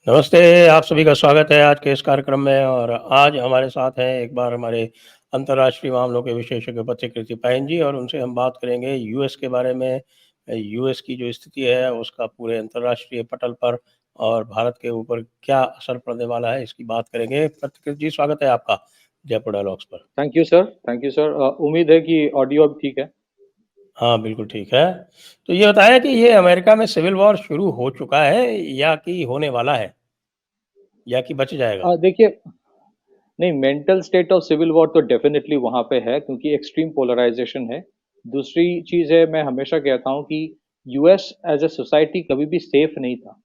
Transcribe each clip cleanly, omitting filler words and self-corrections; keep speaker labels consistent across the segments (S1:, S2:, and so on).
S1: नमस्ते, आप सभी का स्वागत है आज के इस कार्यक्रम में और आज हमारे साथ हैं एक बार हमारे अंतर्राष्ट्रीय मामलों के विशेषज्ञ पत्रकृति पायन जी और उनसे हम बात करेंगे यूएस के बारे में। यूएस की जो स्थिति है उसका पूरे अंतर्राष्ट्रीय पटल पर और भारत के ऊपर क्या असर पड़ने वाला है इसकी बात करेंगे। पत्रकृति जी स्वागत है आपका जयपुर डायलॉग्स पर।
S2: Thank you sir. Thank you sir. उम्मीद है कि ऑडियो अब ठीक है।
S1: हाँ, बिल्कुल ठीक है। तो ये बताएँ कि ये अमेरिका में सिविल वॉर शुरू हो चुका है या कि होने वाला है? या कि बच जाएगा?
S2: देखिए, नहीं, mental state of civil war तो डेफिनेटली वहाँ पे है क्योंकि एक्सट्रीम पोलराइजेशन है। दूसरी चीज़ है, मैं हमेशा कहता हूँ कि यूएस एज अ सोसाइटी कभी भी सेफ नहीं था।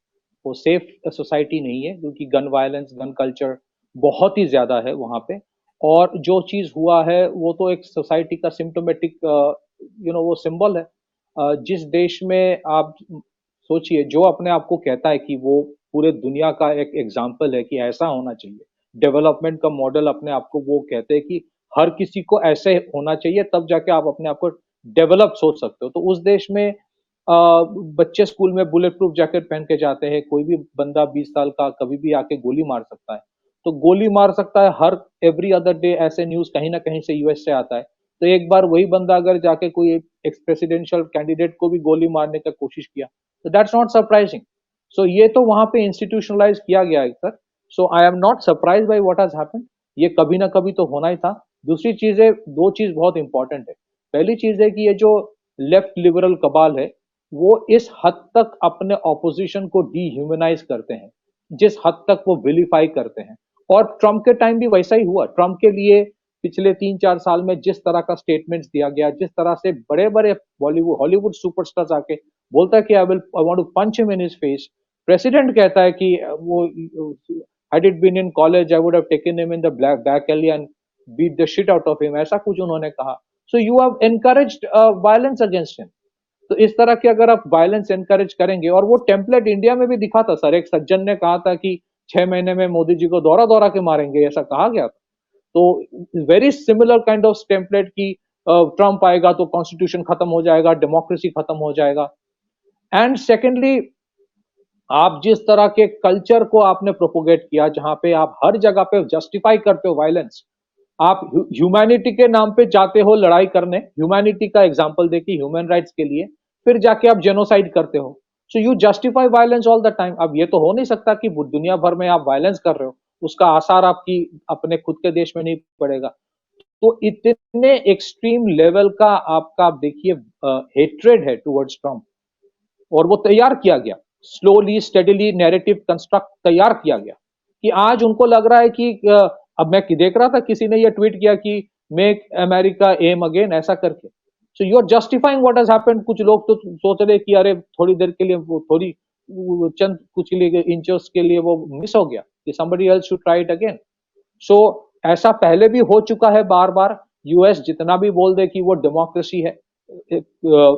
S2: वो सेफ सोसाइटी नहीं है क्योंकि गन वायलेंस, गन कल्चर बहुत ही ज़्यादा है वहाँ पे। और जो चीज़ हुआ है वो तो एक सोसाइटी का सिम्टोमेटिक वो सिंबल है। जिस देश में आप सोचिए, जो अपने आप को कहता है कि वो पूरे दुनिया का एक एग्जाम्पल है कि ऐसा होना चाहिए, डेवलपमेंट का मॉडल अपने आप को वो कहते हैं कि हर किसी को ऐसे होना चाहिए, तब जाके आप अपने आप को डेवलप सोच सकते हो। तो उस देश में बच्चे स्कूल में बुलेट प्रूफ जैकेट पहन के जाते हैं, कोई भी बंदा 20 साल का कभी भी आके गोली मार सकता है। तो गोली मार सकता है हर एवरी अदर डे, ऐसे न्यूज़ कहीं न कहीं से यूएस से आता है। तो एक बार वही बंदा अगर जाके कोई एक एक्स प्रेसिडेंशियल कैंडिडेट को भी गोली मारने का कोशिश किया, तो दैट्स नॉट सरप्राइजिंग। सो ये तो वहाँ पे इंस्टीट्यूशनलाइज़ किया गया है sir. So I am not surprised by what has happened. ये कभी ना कभी तो होना ही था। दूसरी चीज़ है, 2 चीज़ बहुत इंपॉर्टेंट है। पहली चीज़ है कि ये जो लेफ्ट लिबरल कबाल है, वो इस हद तक अपने ऑपोजिशन को डिह्यूमनाइज़ करते हैं, जिस हद तक वो विलिफाई करते हैं। और ट्रम्प के टाइम भी वैसा ही हुआ। ट्रम्प के लिए पिछले 3-4 साल में जिस तरह का स्टेटमेंट्स दिया गया, जिस तरह से बड़े-बड़े बॉलीवुड हॉलीवुड सुपरस्टार्स आके बोलता है कि I want to punch him in his face. President कहता है कि वो had it been in college, I would have taken him in the back alley and beat the shit out of him, ऐसा कुछ उन्होंने कहा। So you have encouraged violence against him। तो इस तरह के अगर आप वायलेंस एनकरेज करेंगे, और वो टेम्पलेट इंडिया में भी दिखा था सर। एक सज्जन ने कहा था कि 6 महीने में मोदी जी को दौरा दौरा के मारेंगे, ऐसा कहा गया था। तो very similar kind of template की ट्रम्प आएगा तो कॉन्स्टिट्यूशन खत्म हो जाएगा, डेमोक्रेसी खत्म हो जाएगा। एंड सेकेंडली, आप जिस तरह के कल्चर को आपने प्रोपोगेट किया, जहां पे आप हर जगह पे जस्टिफाई करते हो वायलेंस, आप ह्यूमैनिटी के नाम पे जाते हो लड़ाई करने, ह्यूमैनिटी का एग्जांपल देके ह्यूमन राइट्स के लिए, फिर जाके आप जेनोसाइड करते हो। So you justify violence all the time. अब ये तो हो नहीं सकता कि दुनिया भर में आप वायलेंस कर रहे हो, उसका आसार आपकी अपने खुद के देश में नहीं पड़ेगा। तो इतने एक्सट्रीम लेवल का आपका, आप देखिए, हेट्रेड है टुवर्ड्स ट्रम्प। और वो तैयार किया गया, स्लोली स्टेडिली नैरेटिव कंस्ट्रक्ट तैयार किया गया, कि आज उनको लग रहा है कि अब मैं देख रहा था किसी ने ये ट्वीट किया कि मेक अमेरिका एम अगेन, ऐसा करके। So you are justifying what has happened. कुछ लोग तो सोच रहे कि अरे थोड़ी देर के लिए, वो थोड़ी चंद कुछ लिए इंचेस के लिए वो मिस हो गया, कि somebody else should try it again। सो ऐसा पहले भी हो चुका है बार बार। यूएस जितना भी बोल दे कि वो डेमोक्रेसी है,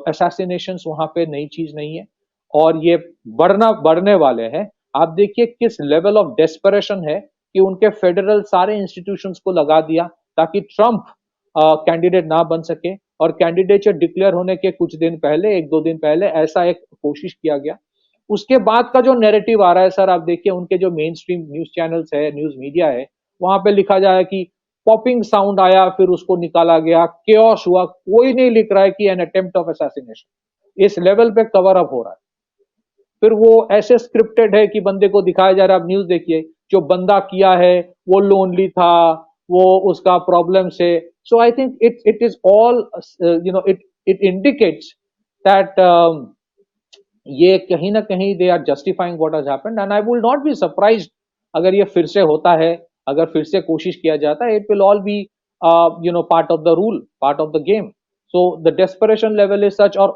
S2: असैसिनेशन वहां पे नई चीज नहीं है, और ये बढ़ने वाले हैं। आप देखिए किस लेवल ऑफ डेस्परेशन है कि उनके फेडरल सारे इंस्टीट्यूशंस को लगा दिया ताकि ट्रम्प कैंडिडेट ना बन सके। और कैंडिडेचर डिक्लेयर होने के कुछ दिन पहले, 1-2 दिन पहले, ऐसा एक कोशिश किया गया। उसके बाद का जो नैरेटिव आ रहा है सर, आप देखिए उनके जो मेन स्ट्रीम न्यूज चैनल्स है, न्यूज मीडिया है, वहां पे लिखा जाए कि पॉपिंग साउंड आया, फिर उसको निकाला गया, केओस हुआ। कोई नहीं लिख रहा है कि एन अटेम्प्ट ऑफ असैसिनेशन। इस लेवल पे कवर अप हो रहा है। फिर वो ऐसे स्क्रिप्टेड है कि बंदे को दिखाया जा रहा है। आप न्यूज देखिए, जो बंदा किया है वो लोनली था, वो उसका प्रॉब्लम से। So I think it is all, it it indicates that ये कहीं ना कहीं they are justifying what has happened. And I will not be surprised अगर ये फिर से होता है, अगर फिर से कोशिश किया जाता है। It will all B part of the rule, part of the game. So the desperation level is such. और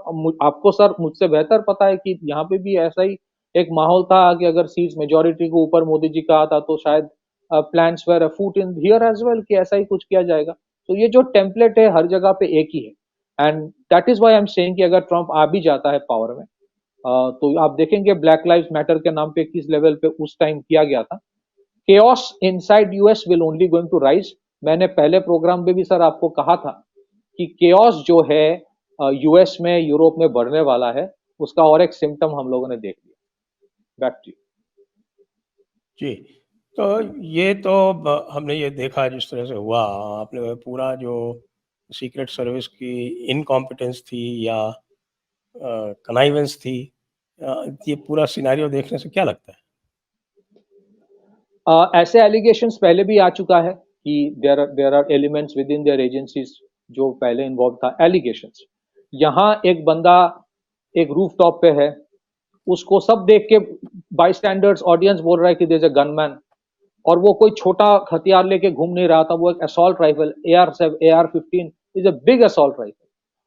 S2: आपको सर मुझसे बेहतर पता है कि यहाँ पे भी ऐसा ही एक माहौल था कि अगर सीट्स मेजोरिटी को ऊपर मोदी जी का आता तो शायद plans were afoot in here as well कि ऐसा ही कुछ किया जाएगा। तो ये जो टेम्पलेट है हर जगह पे एक ही है। And that is why I am saying कि अगर ट्रम्प आ भी जाता है पावर में, तो आप देखेंगे ब्लैक लाइव्स मैटर के नाम पे किस लेवल पे उस टाइम किया गया था। Chaos inside US will only going to rise. मैंने पहले प्रोग्राम में भी सर आपको कहा था कि केओस जो है यूएस में, यूरोप में बढ़ने वाला है। उसका और एक सिम्टम हम लोगों ने देख लिया। Back to you.
S1: जी, तो ये तो हमने ये देखा जिस तरह से हुआ, आपने पूरा जो सीक्रेट सर्विस की इनकॉम्पिटेंस थी या कनाइवेंस थी, ये पूरा सिनेरियो देखने से क्या लगता है?
S2: ऐसे एलिगेशंस पहले भी आ चुका है कि there are elements within their agencies जो पहले इन्वॉल्व था एलिगेशंस। यहाँ एक बंदा एक रूफ टॉप पे है, उसको सब देख के बाई स्टैंडर्ड्स ऑडियंस बोल रहा है कि देयर इज अ गनमैन, और वो कोई छोटा हथियार लेके घूम नहीं रहा था, वो एक assault rifle AR-15 is a big assault rifle,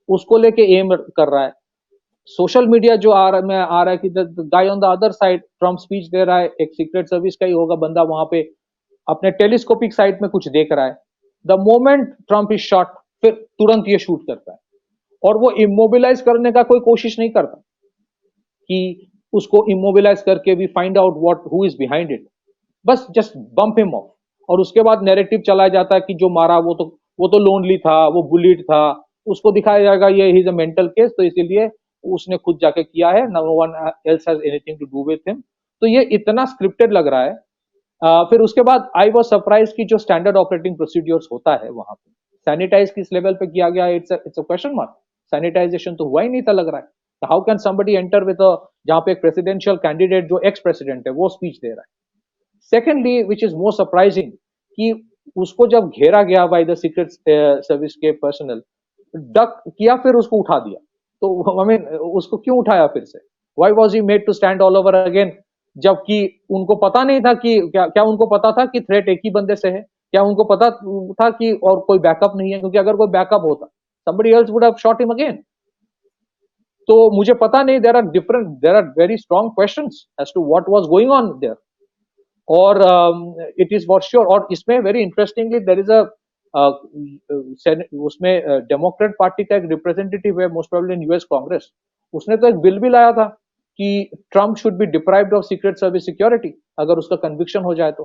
S2: उसको लेके एम कर रहा है। सोशल मीडिया जो आ रहा है कि the guy on the other side Trump speech दे रहा है, एक सीक्रेट सर्विस का ही होगा बंदा वहां पे अपने टेलीस्कोपिक साइट में कुछ देख रहा है। The moment Trump is shot, फिर तुरंत ये शूट करता है, और वो इमोबिलाइज करने का कोई कोशिश नहीं करता कि उसको इमोबिलाइज करके भी find out what who is behind it, बस जस्ट बम्प हिम ऑफ। और उसके बाद नैरेटिव चला जाता है कि जो मारा वो तो लोनली था, वो बुलिड था, उसको दिखाया जाएगा ये he is a mental case, तो इसीलिए उसने खुद जाके किया है, no one else has anything to do with him. तो ये इतना स्क्रिप्टेड लग रहा है। फिर उसके बाद आई वाज सरप्राइज कि जो स्टैंडर्ड ऑपरेटिंग प्रोसीड्योर्स होता है वहां पे सैनिटाइज किस लेवल पे किया गया, it's a question mark. Sanitisation तो हुआ ही नहीं था लग रहा है। How can somebody enter with a, जहां पे एक प्रेसिडेंशियल कैंडिडेट जो एक्स प्रेसिडेंट है वो स्पीच दे रहा है। Secondly which is more surprising कि उसको जब घेरा गया बाय द सीक्रेट सर्विस के पर्सनल, डक किया फिर उसको उठा दिया। तो आई मीन उसको क्यों उठाया फिर से? Why was he made to stand all over again? जबकि उनको पता नहीं था कि क्या उनको पता था कि थ्रेट एक ही बंदे से है? क्या उनको पता था कि और कोई बैकअप नहीं है? क्योंकि अगर कोई बैकअप होता, somebody else would have shot him again. तो मुझे पता नहीं, there are very strong questions as to what was going on there. और इट इज फॉर श्योर, और इसमें very interestingly there is a उसमें डेमोक्रेट पार्टी का एक रिप्रेजेंटेटिव है most probably in US Congress, उसने तो एक बिल भी लाया था कि Trump should be deprived of secret service security अगर उसका कन्विक्शन हो जाए तो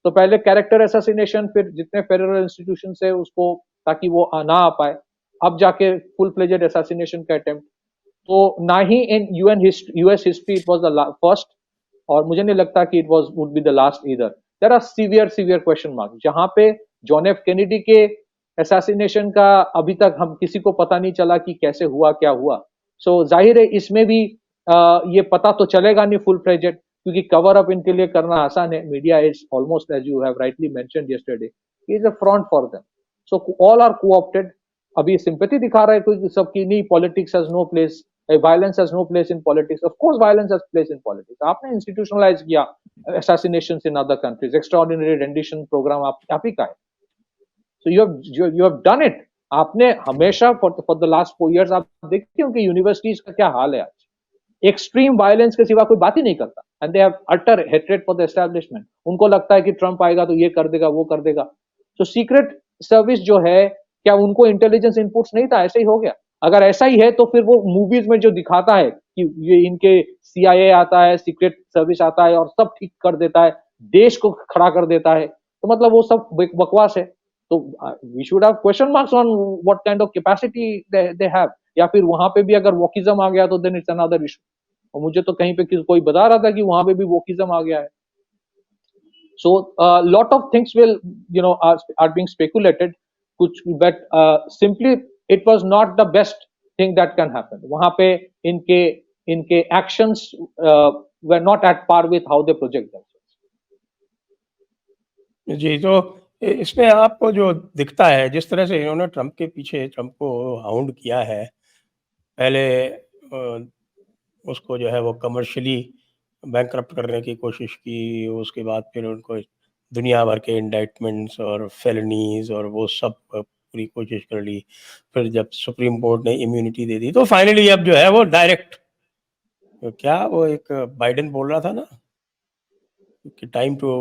S2: पहले कैरेक्टर असैसिनेशन, फिर जितने फेडरल इंस्टीट्यूशन है उसको, ताकि वो ना आ पाए, अब जाके फुल फ्लेजेड असैसिनेशन का अटेम्प्ट। तो ना ही in US history it was the first, और मुझे नहीं लगता कि it was would be the last either. There are severe question mark जहां पे जॉन एफ कैनेडी के असैसिनेशन का अभी तक हम किसी को पता नहीं चला कि कैसे हुआ, क्या हुआ। सो जाहिर है इसमें भी ये पता तो चलेगा नहीं फुल फ्लेजेड, क्योंकि कवर अप इनके लिए करना आसान है। Media is almost as you have rightly mentioned yesterday, is a front for them. So all are co-opted. अभी सिंपैथी दिखा रहा है कोई सबकी, नहीं politics has no place, violence has no place in politics. Of course violence has place in politics. आपने institutionalize किया assassinations in other countries, extraordinary rendition program आप ही का है। So you have done it. आपने हमेशा for the last 4 years आप देखते हो कि यूनिवर्सिटीज का क्या हाल है आज, एक्सट्रीम वायलेंस के सिवा कोई बात ही नहीं करता, and they have utter hatred for the establishment. उनको लगता है कि ट्रम्प आएगा तो ये कर देगा, वो कर देगा। तो सीक्रेट सर्विस जो है, क्या उनको इंटेलिजेंस इनपुट्स नहीं था? ऐसे ही हो गया। अगर ऐसा ही है तो फिर वो मूवीज में जो दिखाता है कि ये इनके CIA आता है, सीक्रेट सर्विस आता है और सब ठीक कर देता है, देश को खड़ा कर देता है, तो मतलब वो सब बकवास है। तो we should have question marks on what kind of capacity they have. या फिर वहां पे भी अगर वोकिज्म आ गया तो देन इट्स अनदर इशू। और मुझे तो कहीं पे कोई बता रहा था कि वहां पे भी वोकिज्म आ गया है। So a lot of things will, are being speculated, कुछ, but simply it was not the best thing that can happen. वहां पे इनके इनके actions were not at par with how they project themselves.
S1: जी, तो इसमें आपको जो दिखता है, जिस तरह से इन्होंने ट्रम्प के पीछे ट्रम्प को हाउंड किया है, पहले उसको जो है वो कमर्शियली बैंकरप्ट करने की कोशिश की, उसके बाद फिर उनको दुनिया भर के इंडाइटमेंट्स और फेलनीज और वो सब पूरी कोशिश कर ली। फिर जब सुप्रीम कोर्ट ने इम्यूनिटी दे दी तो फाइनली अब जो है वो डायरेक्ट, क्या वो एक बाइडेन बोल रहा था ना कि टाइम टू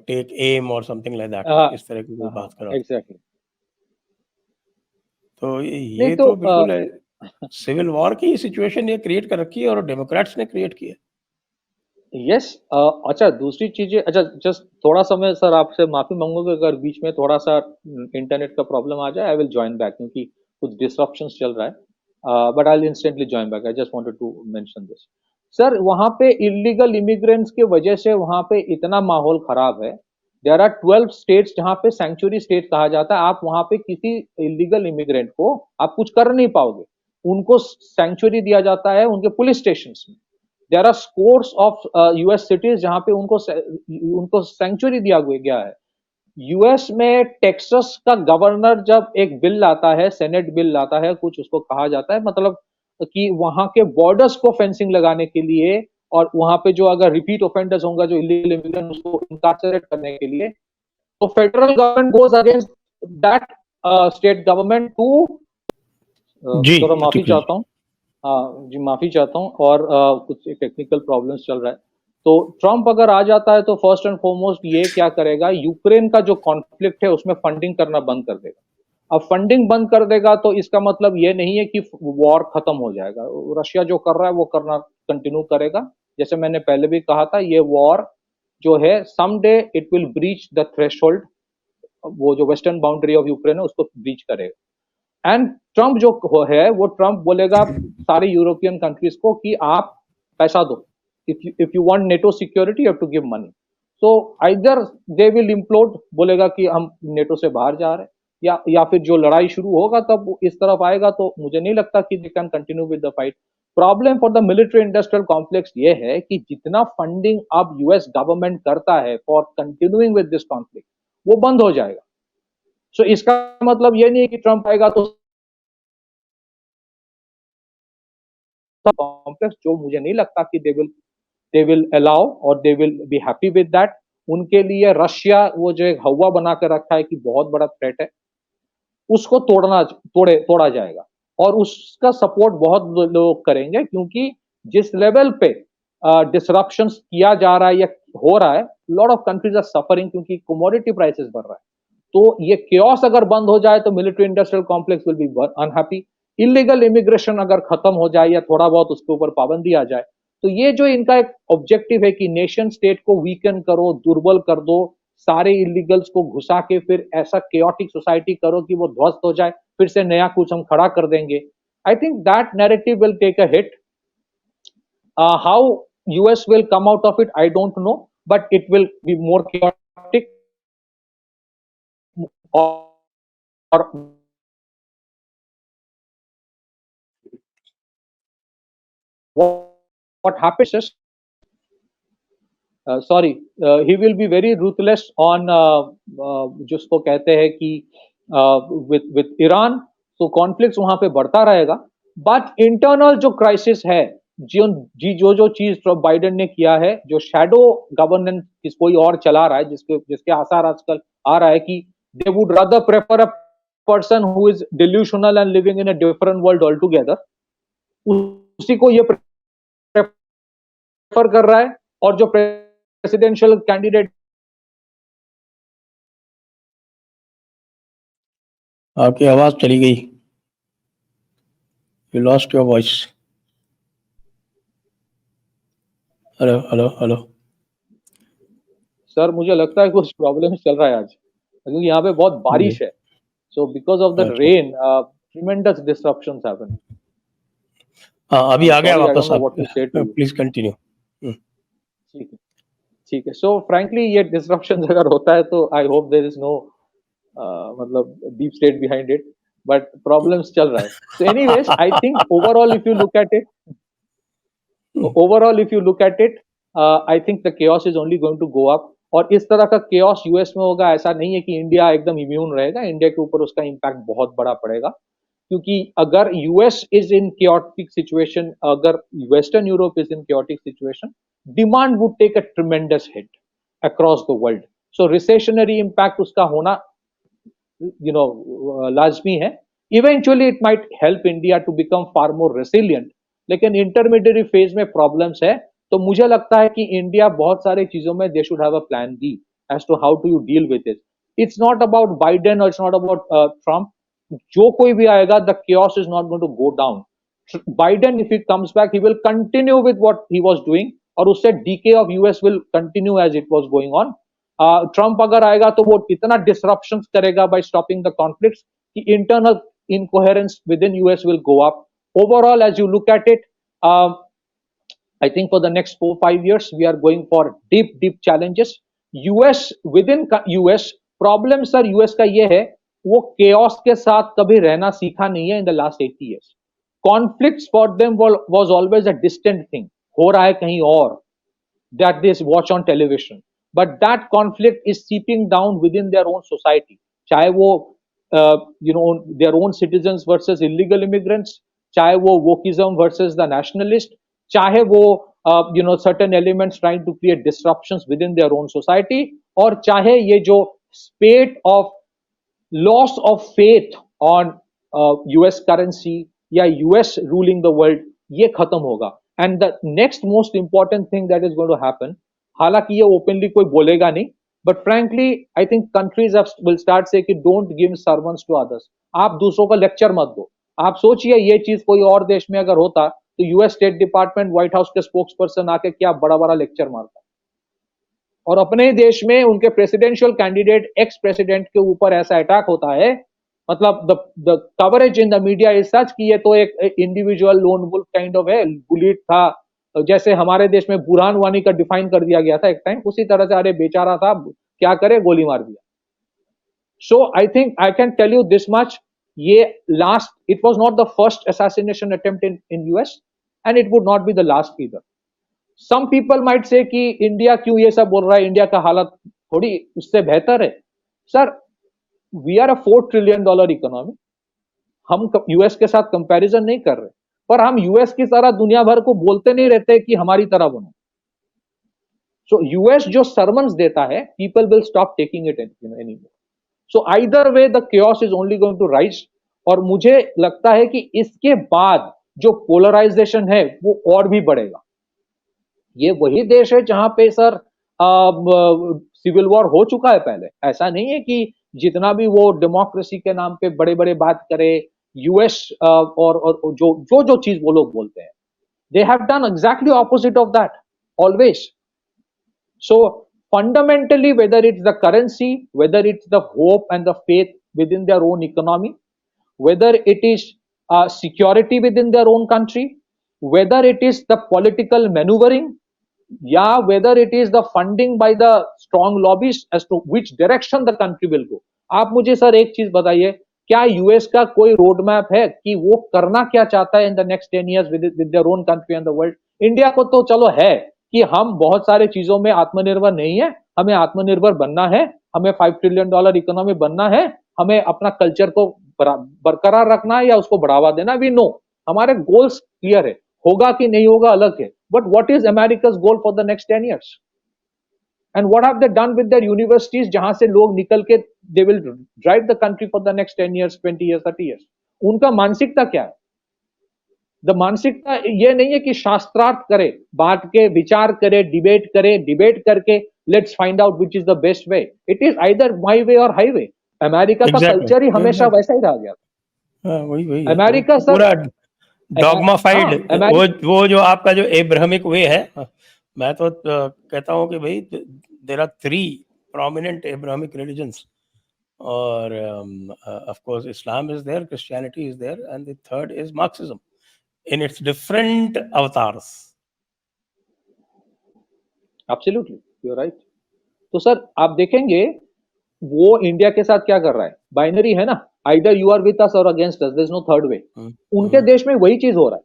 S1: टेक एम और समथिंग लाइक दैट, इस तरह की कोई बात कर रहा था।
S2: एग्जैक्टली।
S1: तो
S2: नहीं
S1: ये
S2: तो
S1: तो बिल्कुल सिविल वॉर की सिचुएशन ये क्रिएट कर रखी है और डेमोक्रेट्स ने क्रिएट की है।
S2: यस। अच्छा, दूसरी चीजें, अच्छा जस्ट थोड़ा सा मैं सर आपसे माफी मांगूंगा अगर बीच में थोड़ा सा इंटरनेट का प्रॉब्लम आ जाए। आई विल ज्वाइन बैक क्योंकि कुछ डिस्ट्रप्शंस चल रहा है, but I will instantly join back. I just wanted to mention this. Sir वहां पे इलीगल इमिग्रेंट्स की वजह से वहां पे इतना माहौल खराब है। देयर आर 12 स्टेट्स जहां पे सैंक्चुरी स्टेट कहा जाता है। आप वहां पे किसी इलीगल इमिग्रेंट को आप कुछ कर नहीं पाओगे। उनको सैंक्चुरी दिया जाता है उनके पुलिस स्टेशन में। There are scores of US cities जहां पे उनको सैंक्चुरी दिया गया है। यूएस में टेक्सास का गवर्नर जब एक बिल लाता है, सेनेट बिल लाता है, कुछ उसको कहा जाता है, मतलब कि वहां के बॉर्डर्स को फेंसिंग लगाने के लिए और वहां पे जो अगर रिपीट ऑफेंडर्स होगा जो इलीगल इमिग्रेंट उसको इनकार्सरेट करने के लिए, तो federal government goes against that state government to
S1: जी,
S2: थोड़ा माफी
S1: प्लीज।
S2: चाहता हूँ। हाँ जी, माफी चाहता हूँ। और कुछ टेक्निकल प्रॉब्लम्स चल रहा है। तो ट्रम्प अगर आ जाता है तो फर्स्ट एंड फॉरमोस्ट ये क्या करेगा, यूक्रेन का जो कॉन्फ्लिक्ट है उसमें फंडिंग करना बंद कर देगा। अब फंडिंग बंद कर देगा तो इसका मतलब ये नहीं है कि वॉर खत्म हो जाएगा। रशिया जो कर रहा है वो करना कंटिन्यू करेगा। जैसे मैंने पहले भी कहा था, ये वॉर जो है someday it will breach the threshold. वो जो वेस्टर्न बाउंड्री ऑफ यूक्रेन है उसको ब्रीच करेगा। एंड ट्रम्प जो है वो ट्रम्प बोलेगा सारे यूरोपियन कंट्रीज को कि आप पैसा दो। If you want NATO security you have to give money. So either they will implode, बोलेगा कि हम नेटो से बाहर जा रहे हैं, या फिर जो लड़ाई शुरू होगा तब इस तरफ आएगा। तो मुझे नहीं लगता कि they can continue with the fight. Problem for the military industrial complex ये है कि जितना फंडिंग अब यूएस गवर्नमेंट करता है for continuing with this conflict वो बंद हो जाएगा। सो इसका मतलब ये नहीं है कि ट्रम्प आएगा तो कॉम्प्लेक्स, जो मुझे नहीं लगता कि दे विल अलाउ और they will be happy with that. उनके लिए रशिया वो जो एक हवा बना कर रखा है कि बहुत बड़ा थ्रेट है, उसको तोड़ा जाएगा। और उसका सपोर्ट बहुत लोग करेंगे क्योंकि जिस लेवल पे डिसरप्शंस किया जा रहा है या हो रहा है, lot of countries are suffering क्योंकि कमोडिटी प्राइसेस बढ़ रहा है। तो ये केओस अगर बंद हो जाए तो military industrial complex will be unhappy. Illegal immigration अगर खत्म हो जाए या थोड़ा बहुत उसके ऊपर पाबंदी आ जाए, तो ये जो इनका एक ऑब्जेक्टिव है कि नेशन स्टेट को वीकन करो, दुर्बल कर दो, सारे इलीगल्स को घुसा के फिर ऐसा केओटिक सोसाइटी करो कि वो ध्वस्त हो जाए, फिर से नया कुछ हम खड़ा कर देंगे। I think that narrative will take a hit. How US will come out of it I don't know, but it will be more chaotic. और what happens is sorry he will be very ruthless on जिसको कहते हैं कि with Iran. तो conflict वहां पे बढ़ता रहेगा। बट इंटरनल जो क्राइसिस है, जो चीज बाइडेन ने किया है, जो शैडो गवर्नेंस कोई और चला रहा है, जिसके आसार आजकल आ रहा है कि they would rather prefer a person who is delusional and living in a different world all together, उसी को ये प्रेफर कर रहा है। और जो प्रेसिडेंशियल कैंडिडेट,
S1: आपकी आवाज चली गई। You lost your voice. Hello hello hello.
S2: Sir मुझे लगता है कुछ प्रॉब्लम चल रहा है आज क्योंकि यहाँ पे बहुत
S1: जी,
S2: बारिश है। सो बिकॉज ऑफ द
S1: अच्छा।
S2: Rain tremendous disruptions happen.
S1: हाँ, अभी
S2: आई एम
S1: आ गया
S2: सॉरी, आई
S1: वापस
S2: डोंट नो
S1: आप।
S2: व्हाट टू से टू यू।
S1: Please continue.
S2: ठीक है, ठीक है। सो फ्रैंकली ये डिस्ट्रप्शन अगर होता है तो I hope there is no मतलब deep state behind it, but problems चल रहा है। So anyways I think overall if you look at it, overall if you look at it, I think the chaos is only going to go up. और इस तरह का chaos US में होगा, ऐसा नहीं है कि इंडिया एकदम इम्यून रहेगा। इंडिया के ऊपर उसका इम्पैक्ट बहुत बड़ा पड़ेगा क्योंकि अगर US is in chaotic situation, अगर western Europe is in chaotic situation, demand would take a tremendous hit across the world. So recessionary impact उसका होना लाजमी है। Eventually it might help India to become far more resilient, लेकिन intermediate phase में problems है। तो मुझे लगता है कि इंडिया बहुत सारी चीजों में they should have a plan B as to how to you deal with it. It's not about Biden और इट्स नॉट अबाउट ट्रम्प। जो कोई भी आएगा, the chaos is not going to go down. Biden, if he comes back, he will continue with what he was doing, और उससे decay of US will continue as it was going on. Trump अगर आएगा तो वो इतना disruption करेगा by stopping the conflicts कि internal incoherence within US will go up. Overall, as you look at it, I think for the next 4-5 years, we are going for deep, deep challenges. US within US problem sir US का ये है वो chaos के साथ कभी रहना सीखा नहीं है in the last 80 years. Conflicts for them was always a distant thing. हो रहा है कहीं और that they watch on television. But that conflict is seeping down within their own society. चाहे वो their own citizens versus illegal immigrants, चाहे वो wokeism versus the nationalist, चाहे वो certain elements trying to create disruptions within their own society, और चाहे ये जो spate of loss of faith on US currency या US ruling the world, ये खत्म होगा. And the next most important thing that is going to happen, हालांकि ये openly कोई बोलेगा नहीं, but frankly I think countries will start say कि don't give sermons to others. आप दूसरों को लेक्चर मत दो. आप सोचिए ये चीज कोई और देश में अगर होता तो US state department white house के स्पोक्स पर्सन आके क्या बड़ा बड़ा लेक्चर मारता, और अपने देश में उनके प्रेसिडेंशियल कैंडिडेट एक्स प्रेसिडेंट के ऊपर ऐसा अटैक होता है. मतलब the coverage in the media is such कि ये तो एक individual lone wolf kind of है, बुलेट था, जैसे हमारे देश में बुरहान वानी का डिफाइन कर दिया गया था एक टाइम, उसी तरह से अरे बेचारा था क्या करे, गोली मार दिया. So I think I can tell you this much, ये लास्ट, it was not the first assassination attempt in US and it would not be the last either. Some people might say कि इंडिया क्यों ये सब बोल रहा है, India का हालत थोड़ी उससे बेहतर है. Sir we are a $4 trillion economy. हम यूएस के साथ कंपैरिजन नहीं कर रहे, पर हम यूएस की तरह दुनिया भर को बोलते नहीं रहते कि हमारी तरह बनो. सो यूएस जो सरमन्स देता है, people will stop taking it anymore. So either way the chaos is only going to rise. और मुझे लगता है कि इसके बाद जो पोलराइजेशन है वो और भी बढ़ेगा. ये वही देश है जहां पे सर सिविल वॉर हो चुका है पहले. ऐसा नहीं है कि जितना भी वो डेमोक्रेसी के नाम पे बड़े बड़े बात करे यूएस और जो चीज वो लोग बोलते हैं, they have done exactly opposite of that always. So fundamentally, whether it's the currency, whether it's the hope and the faith within their own economy, whether it is security within their own country, whether it is the political maneuvering, या whether it is the funding by the strong lobbies as to which direction the country will go. आप मुझे sir एक चीज बताइए, क्या US का कोई road map है कि वो करना क्या चाहता है in the next 10 years with their own country and the world? India को तो चलो है कि हम बहुत सारे चीजों में आत्मनिर्भर नहीं है, हमें आत्मनिर्भर बनना है, हमें $5 ट्रिलियन इकोनॉमी बनना है, हमें अपना कल्चर को बरकरार रखना है या उसको बढ़ावा देना. वी नो हमारे गोल्स क्लियर है, होगा कि नहीं होगा अलग है. But what is America's goal for the next 10 years? And what have they done with their universities जहां से लोग निकल के they will drive the country for the next 10 years, 20 years, 30 years? उनका मानसिकता क्या है? द मानसिकता ये नहीं है कि शास्त्रार्थ करे, बांट के विचार करे, डिबेट करके let's find out which is the best way. It is either my way or highway. America का कल्चर ही हमेशा वैसा ही रह गया.
S1: वही
S2: अमेरिका सर
S1: पूरा डॉगमाफाइड, वो जो आपका जो एब्राहमिक वे है, मैं तो कहता हूँ कि भाई there are 3 prominent Abrahamic religions, और of course Islam is there, Christianity is there, and the third is Marxism in its different avatars.
S2: Absolutely, you're right. तो सर आप देखेंगे वो इंडिया के साथ क्या कर रहा है, बाइनरी है ना, either you are with us or against us, there is no third way. उनके देश में वही चीज हो रहा है.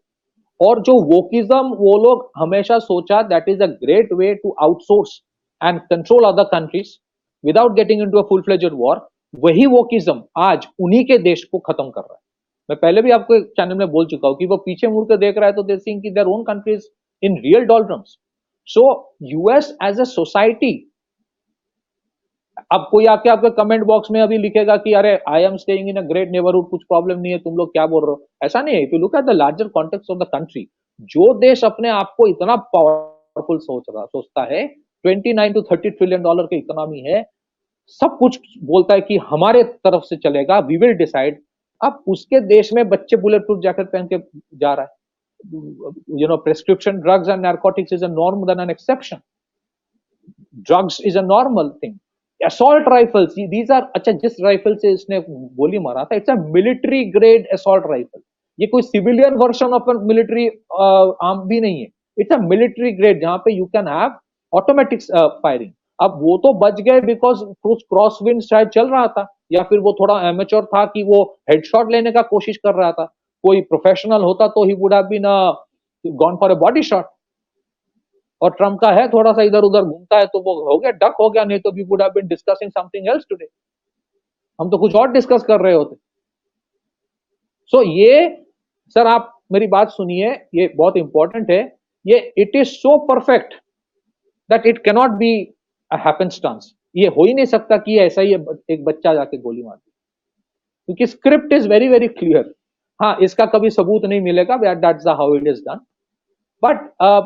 S2: और जो वोकिज्म वो लोग हमेशा सोचा that is a great way to outsource and control other countries without getting into a full fledged war, वही वोकिज्म आज उन्हीं के देश को खत्म कर रहा है. मैं पहले भी आपको चैनल में बोल चुका हूं कि वो पीछे मुड़ के देख रहा है तो दे सीइंग कि their own countries in real डॉलरम्स. So US as a society, अब कोई आके आपके कमेंट बॉक्स में अभी लिखेगा कि अरे I am staying in a great neighbourhood, कुछ प्रॉब्लम नहीं है, तुम लोग क्या बोल रहे हो. ऐसा नहीं है. If you look at the larger context of the country, जो देश अपने आप को इतना पावरफुल सोचता है, 29 to 30 ट्रिलियन डॉलर की इकोनॉमी है, सब कुछ बोलता है कि हमारे तरफ से चलेगा, वी विल डिसाइड. अब उसके देश में बच्चे बुलेट प्रूफ जैकेट पहन के जा रहा है. Prescription drugs and narcotics is a norm then an exception. Drugs is a normal thing. Assault rifles, these are, अच्छा जिस राइफल से इसने गोली मारा था, it's a military grade assault rifle. ये कोई civilian version of military arm भी नहीं है. इट्स अ मिलिट्री ग्रेड जहां पे you can have automatic firing. अब वो तो बच गए बिकॉज कुछ क्रॉस विंड शायद चल रहा था, या फिर वो थोड़ा एमेच्योर था कि वो हेडशॉट लेने का कोशिश कर रहा था। कोई प्रोफेशनल होता तो he would have been gone for a body shot. और ट्रम्प का है थोड़ा सा इधर उधर घूमता है तो वो हो गया, डक हो गया, नहीं तो we would have been discussing something else today. हम तो कुछ और डिस्कस कर रहे होते। सो ये सर आप मेरी बात सुनिए, ये बहुत इंपॉर्टेंट है। ये it is so perfect that it cannot be a happenstance. ये हो ही नहीं सकता कि ऐसा ही एक बच्चा जाके गोली मार दे, क्योंकि script is very very clear. हाँ, इसका कभी सबूत नहीं मिलेगा, that's how it is done. But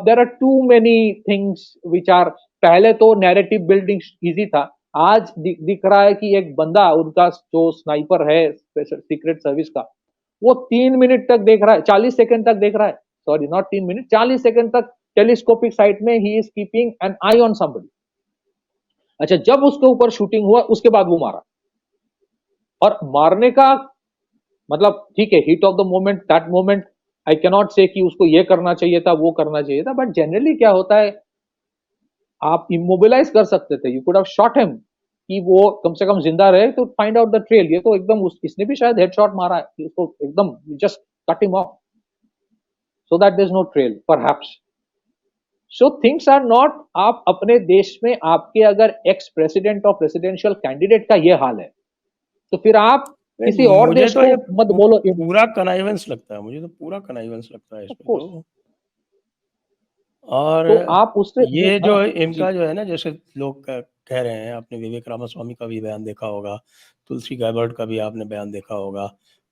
S2: there are too many things which are, पहले तो नैरेटिव बिल्डिंग इजी था, आज दिख रहा है कि एक बंदा उनका जो स्नाइपर है सीक्रेट सर्विस का, वो 3 मिनट तक देख रहा है, 40 सेकंड तक देख रहा है, सॉरी नॉट 3 मिनट, 40 सेकंड तक टेलीस्कोपिक साइट में he is keeping an I on somebody. अच्छा, जब उसके ऊपर शूटिंग हुआ उसके बाद वो मारा, और मारने का मतलब ठीक है, heat of the moment, that moment I cannot say कि उसको ये करना चाहिए था वो करना चाहिए था, बट जनरली क्या होता है, आप इमोबिलाइज कर सकते थे, you could have shot him कि वो कम से कम जिंदा रहे तो फाइंड आउट द ट्रेल। ये तो एकदम इसने भी शायद हेडशॉट मारा है, इसको एकदम just cut him off so that there is no trail perhaps. So things are not, आप अपने देश में आपके अगर एक्स प्रेसिडेंट और प्रेसिडेंशियल कैंडिडेट का ये हाल है, तो फिर आप किसी और
S1: मुझे
S2: देश
S1: तो
S2: को
S1: ये
S2: मत बोलो।
S1: पूरा कनाइवेंस लगता है, मुझे तो पूरा कनाइवेंस लगता है
S2: ऑफ
S1: इसमें
S2: कोर्स।
S1: तो। और
S2: तो आप उससे
S1: ये
S2: हाँ
S1: जो
S2: जी।
S1: इनका जो है ना, जैसे लोग कह रहे हैं, आपने विवेक रामास्वामी का भी बयान देखा होगा, तुलसी गैबर्ट का भी आपने बयान देखा होगा,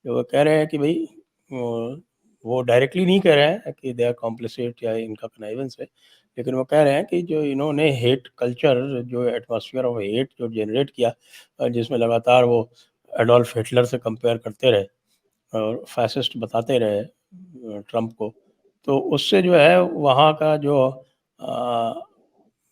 S1: जो वो कह रहे हैं कि भाई वो डायरेक्टली नहीं कह रहे हैं कि दे आर कॉम्प्लिसिट या इनका कनाइवेंस है, लेकिन वो कह रहे हैं कि जो इन्होंने हेट कल्चर, जो एटमॉस्फेयर ऑफ हेट जो जनरेट किया, जिसमें लगातार वो एडोल्फ हिटलर से कंपेयर करते रहे और फैसिस्ट बताते रहे ट्रम्प को, तो उससे जो है वहाँ का जो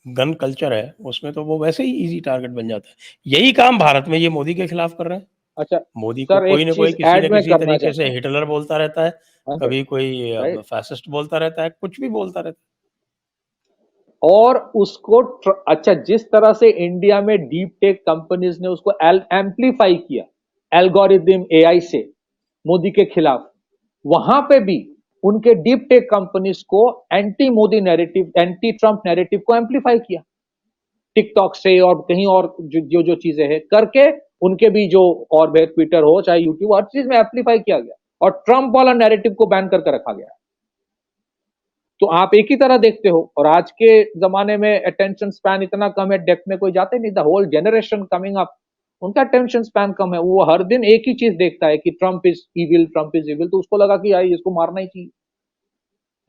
S1: गन कल्चर है उसमें तो वो वैसे ही इजी टारगेट बन जाता है। यही काम भारत में ये मोदी के खिलाफ कर रहे हैं।
S2: अच्छा
S1: मोदी को
S2: सर,
S1: कोई
S2: एक
S1: ना कोई
S2: चीज
S1: किसी न
S2: ऐड मैं
S1: किसी
S2: करना
S1: तरीके
S2: चाहता
S1: से
S2: हूँ।
S1: हिटलर बोलता रहता है,
S2: हाँ सर।
S1: कभी कोई
S2: राइट।
S1: फैसिस्ट बोलता रहता है, कुछ भी बोलता रहता
S2: और उसको अच्छा, जिस तरह से इंडिया में डीप टेक कंपनीज ने उसको एम्पलीफाई किया एल्गोरिदम एआई से मोदी के खिलाफ, वहां पे भी उनके डीप टेक कंपनीज को anti Modi narrative, anti Trump narrative को एम्पलीफाई किया टिकटॉक से और कहीं और जो जो चीजें हैं करके, उनके भी जो और ट्विटर हो चाहे यूट्यूब, हर चीज में एम्पलीफाई किया गया और ट्रंप वाला नैरेटिव को बैन करके रखा गया। तो आप एक ही तरह देखते हो, और आज के जमाने में अटेंशन स्पैन इतना कम है, डेप्थ में कोई जाते नहीं, the whole generation coming up उनका अटेंशन स्पैन कम है, वो हर दिन एक ही चीज देखता है कि Trump is evil, Trump is evil, तो उसको लगा कि यार इसको मारना ही चाहिए।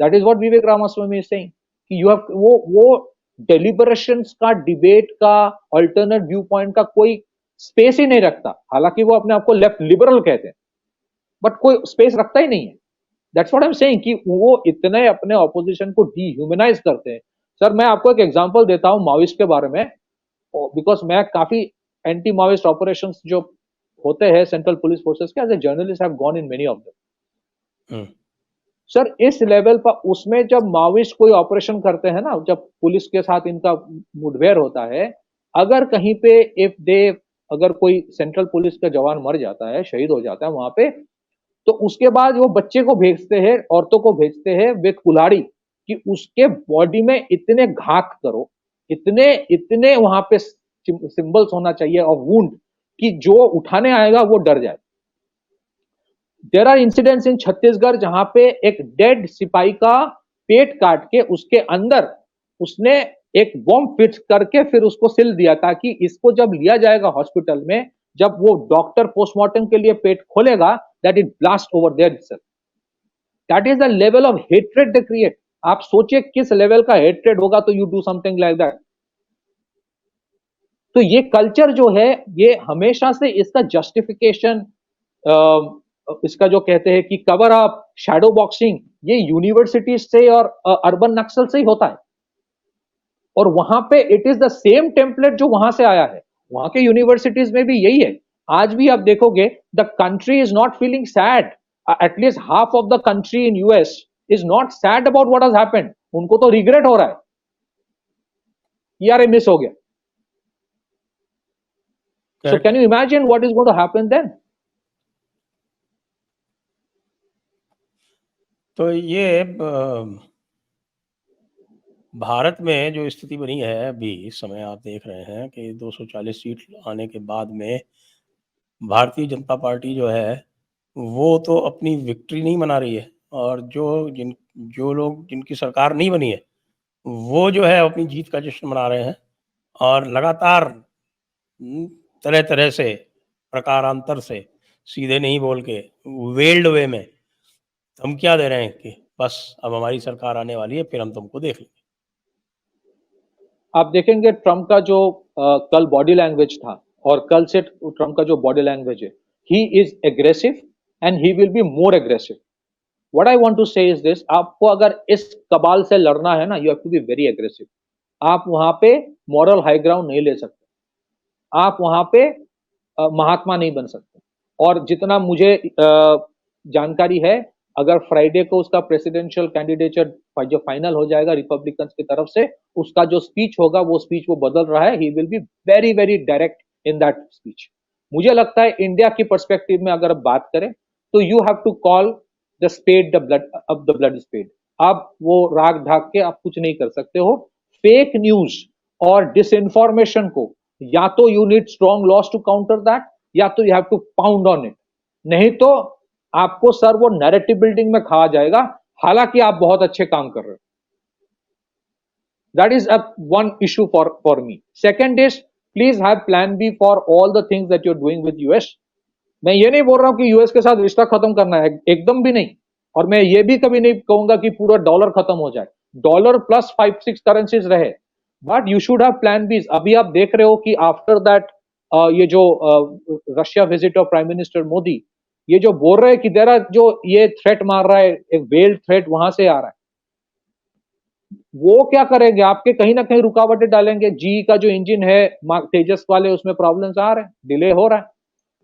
S2: That is what Vivek Ramaswamy is saying कि यू हैव वो डेलिबरेशंस का, डिबेट का, अल्टरनेट व्यू पॉइंट का कोई स्पेस ही नहीं रखता। हालांकि वो अपने आप को लेफ्ट लिबरल कहते हैं, बट कोई स्पेस रखता ही नहीं है। That's what I am saying कि वो इतने अपने ऑपोजिशन को डीह्यूमनाइज करते हैं। सर मैं आपको एक एग्जांपल देता हूं माओइस्ट के बारे में, बिकॉज मैं काफी एंटी माओइस्ट ऑपरेशंस जो होते हैं सेंट्रल पुलिस फोर्सेस के, as a journalist have gone in many of them.
S1: है।
S2: सर इस लेवल पर उसमें जब माओइस्ट कोई ऑपरेशन करते हैं ना, जब पुलिस के साथ इनका मुठभेड़ होता है, अगर कहीं पे इफ दे, अगर कोई सेंट्रल पुलिस का जवान मर जाता है, शहीद हो जाता है वहां पे, तो उसके बाद वो बच्चे को भेजते हैं, औरतों को भेजते हैं विद कुल्हाड़ी कि उसके बॉडी में इतने घात करो, इतने इतने वहां पे सिंबल्स होना चाहिए ऑफ वुंड कि जो उठाने आएगा वो डर जाए। There are incidents in Chhattisgarh जहां पे एक डेड सिपाही का पेट काट के उसके अंदर उसने एक बॉम्ब फिट करके फिर उसको सिल दिया, ताकि इसको जब लिया जाएगा हॉस्पिटल में, जब वो डॉक्टर पोस्टमार्टम के लिए पेट खोलेगा, that it blast over there itself. That is the level of hatred they create. आप सोचिए किस लेवल का हेट्रेड होगा तो you do something like that. तो ये कल्चर जो है, ये हमेशा से इसका जस्टिफिकेशन, इसका जो कहते हैं कि कवर अप, शैडो बॉक्सिंग, ये यूनिवर्सिटीज से और अर्बन नक्सल से ही होता है। और वहां पे it is the same template जो वहां से आया है, वहां के यूनिवर्सिटीज में भी यही है। आज भी आप देखोगे the country is not feeling sad, at least half of the country in US is not sad about what has happened. उनको तो regret हो रहा है, यार ये मिस हो गया. So
S1: correct.
S2: can you imagine what is going to happen then?
S1: तो ये भारत में जो स्थिति बनी है अभी इस समय, आप देख रहे हैं कि 240 सीट आने के बाद में भारतीय जनता पार्टी जो है वो तो अपनी विक्ट्री नहीं मना रही है, और जो लोग जिनकी सरकार नहीं बनी है वो जो है अपनी जीत का जश्न मना रहे हैं, और लगातार तरह तरह से, प्रकारांतर से, सीधे नहीं बोल के वेल्ड वे में धमकियां दे रहे हैं कि बस अब हमारी सरकार आने वाली है, फिर हम तुमको देख लेंगे.
S2: आप देखेंगे ट्रम्प का जो कल बॉडी लैंग्वेज था, और कल से ट्रम्प का जो बॉडी लैंग्वेज है, he is aggressive and he will be more aggressive. What I want to say is this, आपको अगर इस कबाल से लड़ना है ना, you have to be very aggressive. आप वहां पे मॉरल हाई ग्राउंड नहीं ले सकते, आप वहां पे महात्मा नहीं बन सकते. और जितना मुझे जानकारी है, अगर फ्राइडे को उसका प्रेसिडेंशियल कैंडिडेचर जो फाइनल हो जाएगा रिपब्लिकन्स की तरफ से, उसका जो स्पीच होगा वो स्पीच वो बदल रहा है. ही will B very very direct in that speech. मुझे लगता है इंडिया की पर्सपेक्टिव में अगर बात करें तो you have to call the spade the blood, अब द ब्लड स्पेड. आप वो राग ढाक के आप कुछ नहीं कर सकते हो. फेक न्यूज और डिसइंफॉर्मेशन को या तो you need strong laws to counter that, या तो you have to pound on it. नहीं तो आपको सर वो नैरेटिव बिल्डिंग में खा जाएगा, हालांकि आप बहुत अच्छे काम कर रहे हो. That is one issue for me. Second is, please have plan B for all the things that you are doing with US. मैं ये नहीं बोल रहा हूं कि यूएस के साथ रिश्ता खत्म करना है, एकदम भी नहीं. और मैं ये भी कभी नहीं कहूंगा कि पूरा डॉलर खत्म हो जाए. डॉलर प्लस 5-6 करेंसीज रहे, but you should have plan B. अभी आप देख रहे हो कि आफ्टर दैट ये जो Russia visit of prime minister Modi, ये जो बोल रहे हैं कि देरा जो ये थ्रेट मार रहा है, एक वेल्ड थ्रेट वहां से आ रहा है, वो क्या करेंगे? आपके कहीं ना कहीं रुकावटें डालेंगे. जी का जो इंजन है तेजस वाले, उसमें प्रॉब्लम्स आ रहे हैं, डिले हो रहा है.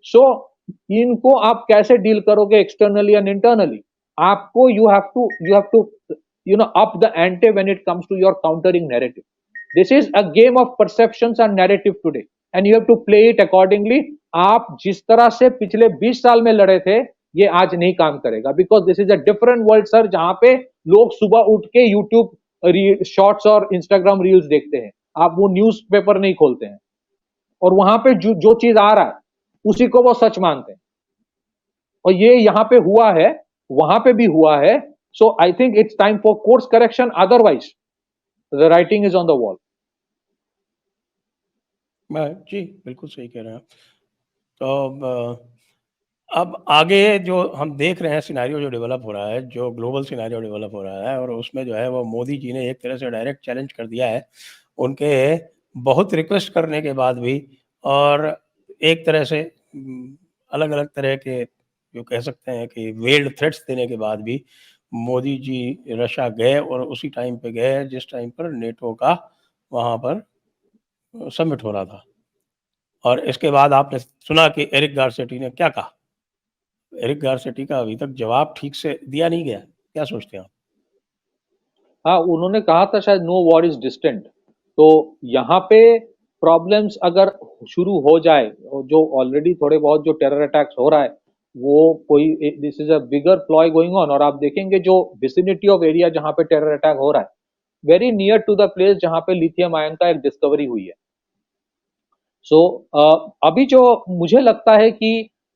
S2: सो इनको आप कैसे डील करोगे एक्सटर्नली एंड इंटरनली? आपको you have to up the ante when it comes to your countering narrative. This is a game of perceptions and narrative today, and you have to play it accordingly. आप जिस तरह से पिछले 20 साल में लड़े थे, ये आज नहीं काम करेगा, because this is a different world sir, जहां पे लोग सुबह उठ के यूट्यूब शॉर्ट्स और इंस्टाग्राम रील्स देखते हैं. आप वो न्यूज पेपर नहीं खोलते हैं, और वहां पे जो चीज आ रहा है उसी को वो सच मानते हैं. और ये यहाँ पे हुआ है, वहां पे भी हुआ है. So I think it's time for course correction, otherwise the writing is on the wall.
S1: जी बिल्कुल सही कह रहे हैं. तो अब आगे जो हम देख रहे हैं सिनेरियो जो डेवलप हो रहा है, जो ग्लोबल सिनेरियो डेवलप हो रहा है, और उसमें जो है वो मोदी जी ने एक तरह से डायरेक्ट चैलेंज कर दिया है, उनके बहुत रिक्वेस्ट करने के बाद भी, और एक तरह से अलग अलग तरह के जो कह सकते हैं कि वेल्ड थ्रेट्स देने के बाद भी मोदी जी रशिया गए, और उसी टाइम पे गए जिस टाइम पर नेटो का वहाँ पर समिट हो रहा था. और इसके बाद आपने सुना कि एरिक गारसेटी ने क्या कहा. एरिक गारसेटी का अभी तक जवाब ठीक से दिया नहीं गया. क्या सोचते हैं आप?
S2: हाँ, उन्होंने कहा था शायद नो वॉर इज डिस्टेंट. तो यहाँ पे प्रॉब्लम्स अगर शुरू हो जाए, जो ऑलरेडी थोड़े बहुत जो टेरर अटैक्स हो रहा है, वो कोई this is a bigger ploy going on. और आप देखेंगे जो विसिनिटी ऑफ एरिया जहाँ पे टेरर अटैक हो रहा है, very near to the place जहाँ पे लिथियम आयन का एक डिस्कवरी हुई है. सो अभी जो मुझे लगता है कि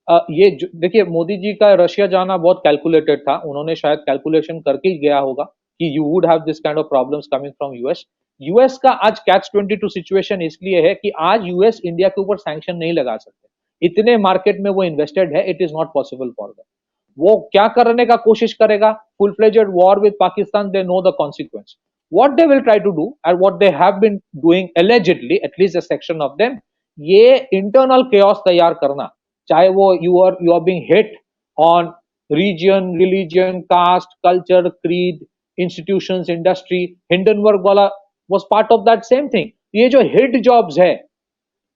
S2: ये देखिए, मोदी जी का रशिया जाना बहुत कैलकुलेटेड था. उन्होंने शायद कैलकुलेशन करके ही गया होगा कि you would have this kind of problems coming from US. US का आज कैच 22 सिचुएशन इसलिए है कि आज यूएस इंडिया के ऊपर सैंक्शन नहीं लगा सकते. इतने मार्केट में वो इन्वेस्टेड है, it is not possible for that. वो क्या करने का कोशिश करेगा? Full fledged war with Pakistan, they know the consequence. what they will try to do and what they have been doing allegedly, at least a section of them, ये internal chaos तैयार करना. चाहे वो you are being hit on region, religion, caste, culture, creed, institutions, industry. Hindenburg वाला was part of that same thing. ये जो hit jobs है,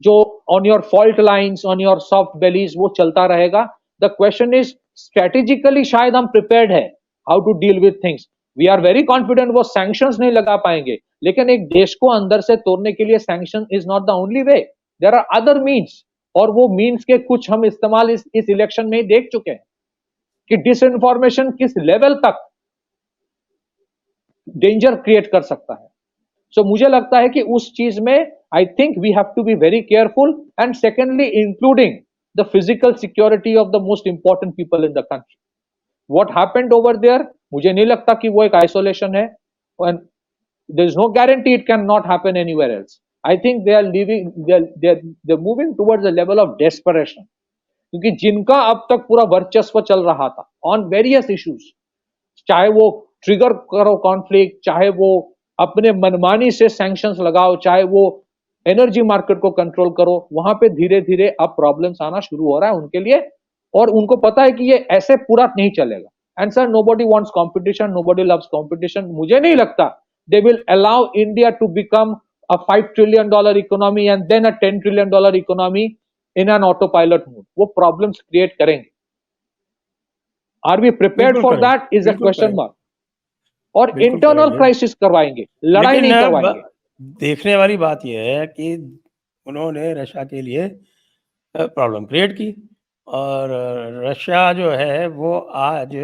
S2: जो on your fault lines, on your soft bellies, वो चलता रहेगा. The question is strategically शायद हम prepared है, how to deal with things. We are very confident वो sanctions नहीं लगा पाएंगे, लेकिन एक देश को अंदर से तोड़ने के लिए sanction is not the only way. There are other means, और वो means के कुछ हम इस्तेमाल इस इलेक्शन में ही देख चुके हैं कि डिसइंफॉर्मेशन किस लेवल तक डेंजर क्रिएट कर सकता है. सो मुझे लगता है कि उस चीज में I think we have to be very careful, and secondly including the physical security of the most important people in the country. What happened over there, मुझे नहीं लगता कि वो एक आइसोलेशन है, and there is no guarantee it can not happen anywhere else. I think they are living, they are moving towards a level of desperation, क्योंकि जिनका अब तक पूरा वर्चस्व चल रहा था ऑन वेरियस इश्यूज, चाहे वो ट्रिगर करो कॉन्फ्लिक्ट, चाहे वो अपने मनमानी से सैंक्शंस लगाओ, चाहे वो एनर्जी मार्केट को कंट्रोल करो, वहां पे धीरे धीरे अब प्रॉब्लम्स आना शुरू हो रहा है उनके लिए, और उनको पता है कि ये ऐसे पूरा नहीं चलेगा. And sir, nobody wants competition, nobody loves competition. मुझे नहीं लगता they will allow India to become a $5 trillion economy and then a $10 trillion economy in an autopilot mode. वो प्रॉब्लम्स क्रिएट करेंगे. Are we prepared for that is a question mark. और internal crisis करवाएंगे, लड़ाई नहीं करवाएंगे.
S1: देखने वाली बात यह है कि उन्होंने रशिया के लिए प्रॉब्लम क्रिएट की, और रशिया जो है वो आज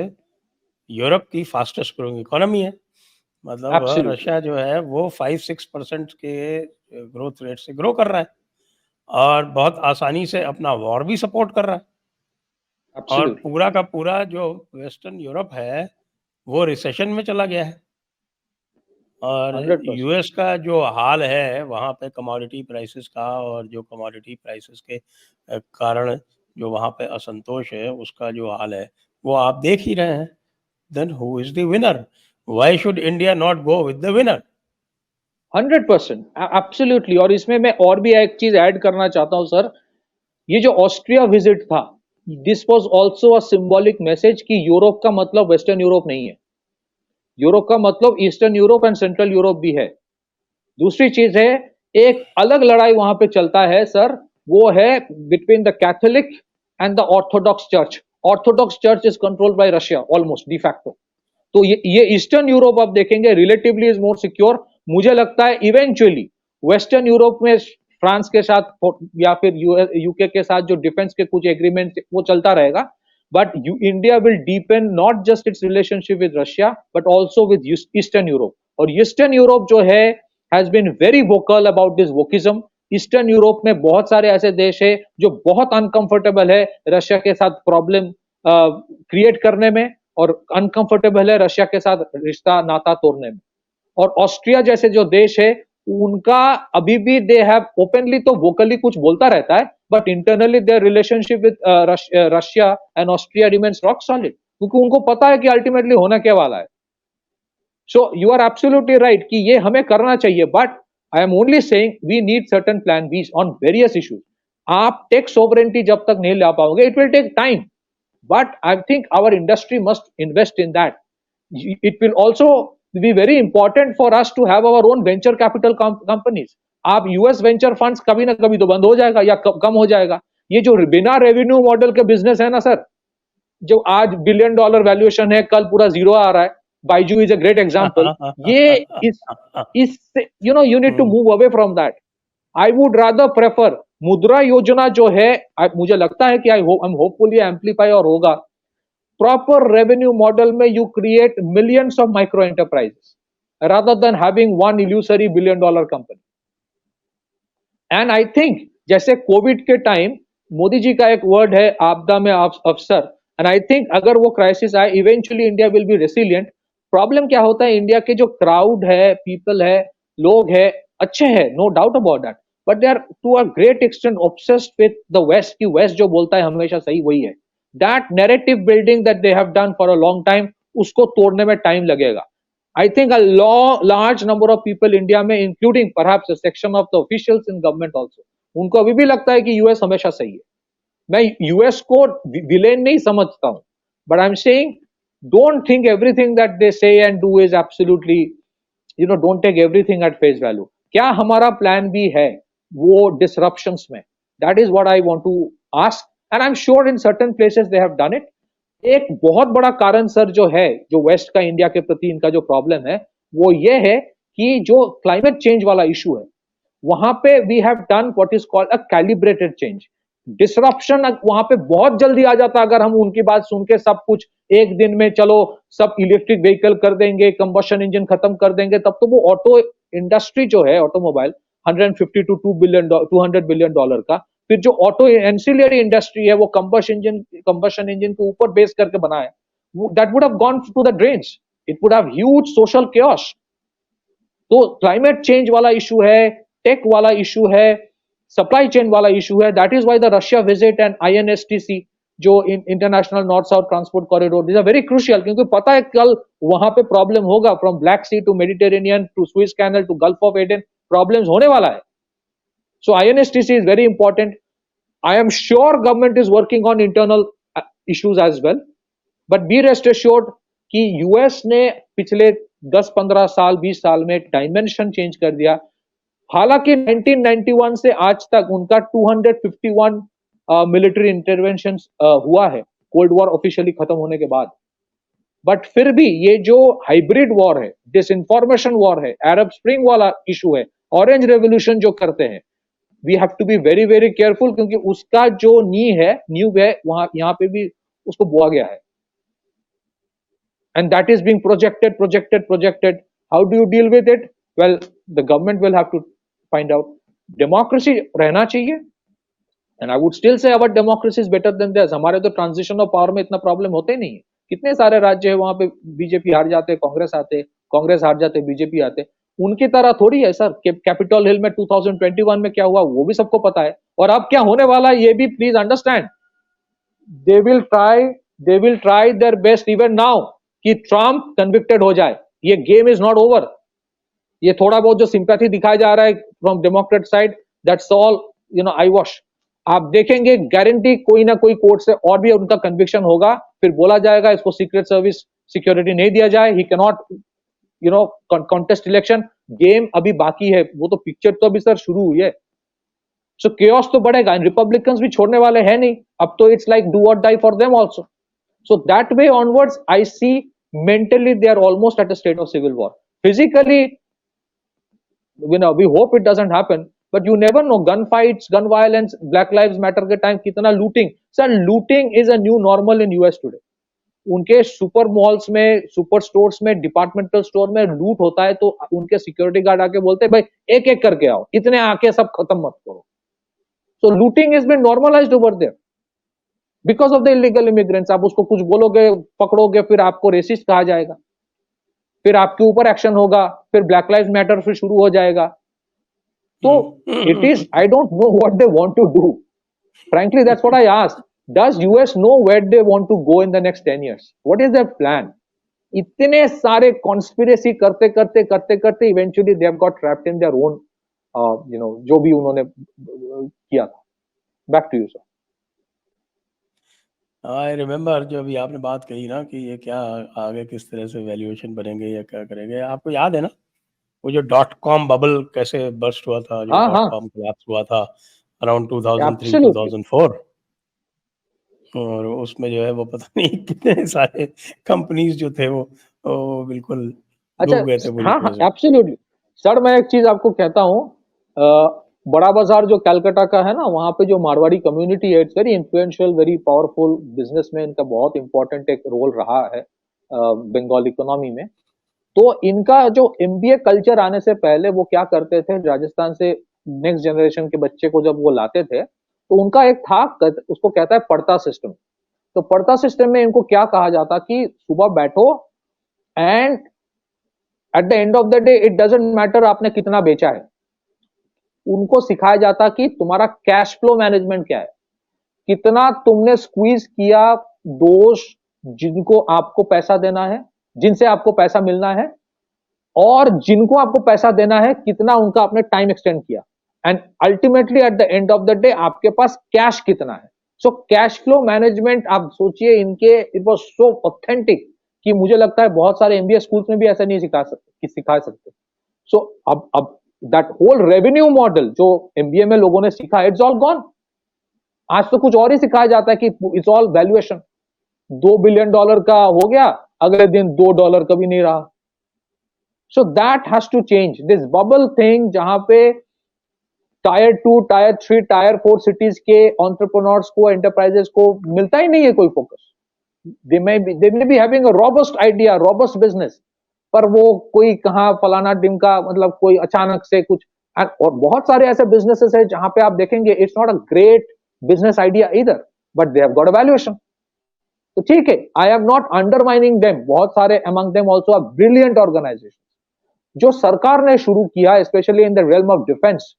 S1: यूरोप की फास्टेस्ट ग्रोइंग इकोनॉमी है. मतलब रशिया जो है वो 5-6% के ग्रोथ रेट से ग्रो कर रहा है, और बहुत आसानी से अपना वॉर भी सपोर्ट कर रहा है. और पूरा का पूरा जो वेस्टर्न यूरोप है वो रिसेशन में चला गया है. और यूएस का जो हाल है वहाँ पे कमोडिटी प्राइसेस का, और जो कमोडिटी प्राइसेस के कारण जो वहाँ पे असंतोष है उसका जो हाल है वो आप देख ही रहे हैं. Then who is the winner? Why should India not go with the winner?
S2: 100% absolutely. और इसमें मैं और भी एक चीज ऐड करना चाहता हूँ सर. ये जो ऑस्ट्रिया विजिट था, this was also a symbolic message कि यूरोप का मतलब वेस्टर्न यूरोप नहीं है. यूरोप का मतलब eastern Europe and central Europe भी है. दूसरी चीज है, एक अलग लड़ाई वहां पे चलता है सर, वो है between the Catholic and the Orthodox church. Orthodox church is controlled by Russia almost de facto. तो ये ईस्टर्न यूरोप आप देखेंगे रिलेटिवली इज मोर सिक्योर. मुझे लगता है इवेंचुअली वेस्टर्न यूरोप में फ्रांस के साथ या फिर यूके के साथ जो डिफेंस के कुछ एग्रीमेंट वो चलता रहेगा, but India will deepen not just its relationship with Russia but also with Eastern Europe. और Eastern Europe जो है has been very vocal about this wokism. Eastern Europe में बहुत सारे ऐसे देश है जो बहुत अनकंफर्टेबल है रशिया के साथ प्रॉब्लम क्रिएट करने में, और अनकंफर्टेबल है रशिया के साथ रिश्ता नाता तोड़ने में. और ऑस्ट्रिया जैसे जो देश है उनका अभी भी दे हैव ओपनली तो वोकली कुछ बोलता रहता है, but internally their relationship with Russia and Austria remains rock solid, क्योंकि उनको पता है कि अल्टीमेटली होना क्या वाला है. So you are absolutely right कि ये हमें करना चाहिए, but I am only saying we need certain plan B on various issues. आप टेक सोवरेनिटी जब तक नहीं ला पाओगे, it will take time, but I think our industry must invest in that. It will also be very important for us to have our own venture capital companies. आप US venture funds कभी ना कभी तो बंद हो जाएगा या कम हो जाएगा. ये जो बिना रेवेन्यू मॉडल के बिजनेस है ना सर, जो आज $1 बिलियन वैल्यूएशन है, कल पूरा जीरो आ रहा है. Byju is a great example. ये इस you know you need to move away from that. I would rather prefer Mudra Yojana जो है, मुझे लगता है कि आई एम होपफुली एम्पलीफाई और होगा. Proper revenue model में you create millions of micro enterprises rather than having one illusory $1 billion company. And I think जैसे कोविड के टाइम मोदी जी का एक वर्ड है आपदा में अवसर, and I think अगर वो क्राइसिस आए eventually India will be resilient. Problem क्या होता है, इंडिया के जो क्राउड है, पीपल है, लोग है, अच्छे हैं, no doubt about that, but they are to a great extent obsessed with the West कि वेस्ट जो बोलता है हमेशा सही वही है. That narrative building that they have done for a long time, उसको तोड़ने में टाइम लगेगा. I think a large number of people India में, including perhaps a section of the officials in government also, उनको अभी भी लगता है कि यूएस हमेशा सही है. मैं यूएस को विलेन नहीं समझता हूं, but I'm saying don't think everything that they say and do is absolutely, you know, don't take everything at face value. क्या हमारा प्लान भी है वो disruptions में? That is what I want to ask. And I'm sure in certain places they have done it. एक बहुत बड़ा कारण सर जो है, जो वेस्ट का इंडिया के प्रति इनका जो प्रॉब्लम है, वो ये है कि जो क्लाइमेट चेंज वाला इशू है, वहां पे we have done what is called a calibrated change. Disruption वहां पे बहुत जल्दी आ जाता, अगर हम उनकी बात सुन के सब कुछ एक दिन में चलो सब इलेक्ट्रिक व्हीकल कर देंगे, कंबशन इंजन खत्म कर देंगे, तब तो वो ऑटो इंडस्ट्री जो है ऑटोमोबाइल 150 टू 200 बिलियन डॉलर का, फिर जो ऑटो एंसिलरी इंडस्ट्री है वो कंबशन इंजन के ऊपर बेस करके बना है, that would have gone to the drains, it would have huge social chaos। तो क्लाइमेट चेंज वाला इशू है, टेक वाला इशू है, सप्लाई चेन वाला इशू है, that is why the Russia visit and INSTC जो international north south transport corridor, this are very crucial, क्योंकि पता है कल वहां पे प्रॉब्लम होगा, from Black Sea to Mediterranean to Swiss canal to Gulf of Aiden, problems होने वाला है। सो INSTC is very important. I am sure government is working on internal issues as well, but be rest assured कि US ने पिछले 10-15 साल 20 साल में dimension change कर दिया। हालांकि 1991 से आज तक उनका 251 मिलिट्री इंटरवेंशन हुआ है कोल्ड वॉर ऑफिशियली खत्म होने के बाद, बट फिर भी ये जो हाइब्रिड वॉर है, डिसइंफॉर्मेशन वॉर है, अरब स्प्रिंग वाला इशू है, ऑरेंज रेवोल्यूशन जो करते हैं, we have to be very very careful, क्योंकि उसका जो नींव है वहां यहाँ पे भी उसको बोआ गया है, and that is being projected. How do you deal with it? Well, the government will have to find out. Democracy रहना चाहिए, and I would still say our democracy is better than theirs। हमारे तो transition of power में इतना problem होते ही नहीं है। कितने सारे राज्य है वहां पे बीजेपी हार जाते, कांग्रेस आते, कांग्रेस हार जाते, बीजेपी आते। उनकी तरह थोड़ी है सर। कैपिटल हिल में 2021 में क्या हुआ वो भी सबको पता है, और अब क्या होने वाला है ये भी please understand. They will try their best even now कि ट्रम्प कन्विक्टेड हो जाए। ये गेम इज नॉट ओवर। ये थोड़ा बहुत जो सिंपैथी दिखाया जा रहा है from Democrat side, that's all I wash. आप देखेंगे गारंटी कोई ना कोई कोर्ट से और भी उनका कन्विक्शन होगा, फिर बोला जाएगा इसको सीक्रेट सर्विस सिक्योरिटी नहीं दिया जाए, he can not contest election. Game अभी बाकी है, वो तो पिक्चर तो अभी सर शुरू हुई है। सो केओस तो बढ़ेगा, रिपब्लिकन्स भी छोड़ने वाले हैं नहीं, अब तो इट्स लाइक डू और die for them also. So that way onwards, I see mentally they are almost at a state of civil war. Physically, we hope it doesn't happen, but you never know. Gun fights, gun violence, Black Lives Matter के time कितना looting. Sir, looting is a new normal in US today. उनके super malls में, super stores में, departmental store में लूट होता है तो उनके सिक्योरिटी गार्ड आके बोलते हैं भाई एक एक करके आओ, इतने आके सब खत्म मत करो। So looting has been normalized over there because of the illegal immigrants। आप उसको कुछ बोलोगे, पकड़ोगे, फिर आपको रेसिस्ट कहा जाएगा, फिर आपके ऊपर एक्शन होगा, फिर ब्लैक लाइव्स मैटर फिर शुरू हो जाएगा। तो it is, I don't know what they want to do, frankly that's what I asked। does US know where they want to go in the next 10 years? what is their plan? इतने सारे conspiracy करते करते करते करते eventually they have got trapped in their own जो भी उन्होंने किया था। Back to you sir.
S1: I remember जो अभी आपने बात कही ना कि ये क्या आगे किस तरह से वैल्यूएशन बनेंगे या क्या करेंगे, आपको याद है ना वो जो .com बबल कैसे बर्स्ट हुआ था, जो .com कोलैप्स हुआ था अराउंड 2003-2004, और उसमें जो है वो पता नहीं कितने सारे कंपनीज जो थे वो बिल्कुल डूब गए थे बुरी तरह से।
S2: एब्सोल्युटली सर, मैं एक चीज आपको कहता हूँ, बड़ा बाजार जो कलकत्ता का है ना, वहां पे जो मारवाड़ी कम्युनिटी है, it's very influential, very powerful business में इनका बहुत इंपॉर्टेंट एक रोल रहा है बंगाल इकोनॉमी में। तो इनका जो MBA कल्चर आने से पहले वो क्या करते थे, राजस्थान से नेक्स्ट जनरेशन के बच्चे को जब वो लाते थे तो उनका एक था, उसको कहता है पढ़ता सिस्टम। तो पढ़ता सिस्टम में इनको क्या कहा जाता कि सुबह बैठो and at the end of the day it doesn't matter आपने कितना बेचा है। उनको सिखाया जाता कि तुम्हारा कैश फ्लो मैनेजमेंट क्या है, कितना तुमने स्क्वीज किया दोष जिनको आपको पैसा देना है, जिनसे आपको पैसा मिलना है, और जिनको आपको पैसा देना है कितना उनका आपने टाइम एक्सटेंड किया, and ultimately at the end of the day आपके पास कैश कितना है। सो कैश फ्लो मैनेजमेंट आप सोचिए इनके, इट वाज सो ऑथेंटिक कि मुझे लगता है बहुत सारे MBA स्कूल्स में भी ऐसा नहीं सिखा सकते। सो अब दैट होल रेवेन्यू मॉडल जो MBA में लोगों ने सीखा, इट्स ऑल गॉन। आज तो कुछ और ही सिखाया जाता है कि इट्स ऑल वैल्यूएशन। $2 बिलियन का हो गया, अगले दिन $2 कभी नहीं रहा। So that has to change this bubble thing, जहां पे टायर 2, टायर 3, टायर 4 सिटीज के एंटरप्रेन्योर्स को, एंटरप्राइजेस को मिलता ही नहीं है कोई focus. they may be having a robust idea, robust business, पर वो कोई कहाँ फलाना टिमका, मतलब कोई अचानक से कुछ। और बहुत सारे ऐसे बिजनेसेस है जहां पे आप देखेंगे it's not a great business idea इधर, but they have got a valuation. तो ठीक है, I am not undermining them, बहुत सारे among them also are brilliant organisation. जो सरकार ने शुरू किया, specially in the realm of defense,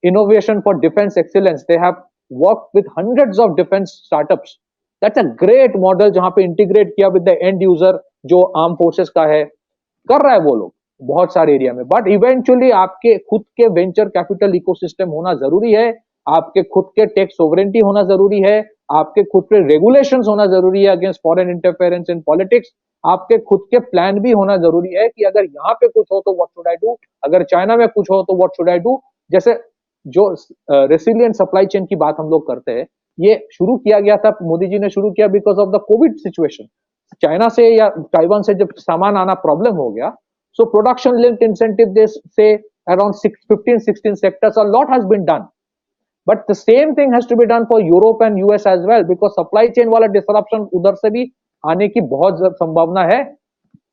S2: innovation for defense excellence, they have worked with hundreds of defense startups. That's a great model, जहां पे integrate किया विद द एंड यूजर, जो arm forces का है, कर रहा है वो लोग बहुत सारे एरिया में। बट इवेंचुअली आपके खुद के वेंचर कैपिटल इकोसिस्टम होना जरूरी है, आपके खुद के टेक सोवरेंटी होना जरूरी है, आपके खुद के रेगुलेशंस होना जरूरी है against foreign interference in politics, आपके खुद के प्लान भी होना जरूरी है कि अगर यहाँ पे कुछ हो तो व्हाट शुड आई डू, अगर चाइना में कुछ हो तो व्हाट शुड आई डू। जैसे जो रेसिलियंट सप्लाई चेन की बात हम लोग करते हैं, ये शुरू किया गया था, मोदी जी ने शुरू किया because of the Covid situation. China से या ताइवान से जब सामान आना प्रॉब्लम हो गया, so production linked incentive, they say around 15-16 sectors, a lot has been done, but the same thing has to be done for Europe and US as well, because supply chain वाला disruption उधर से भी आने की बहुत संभावना है,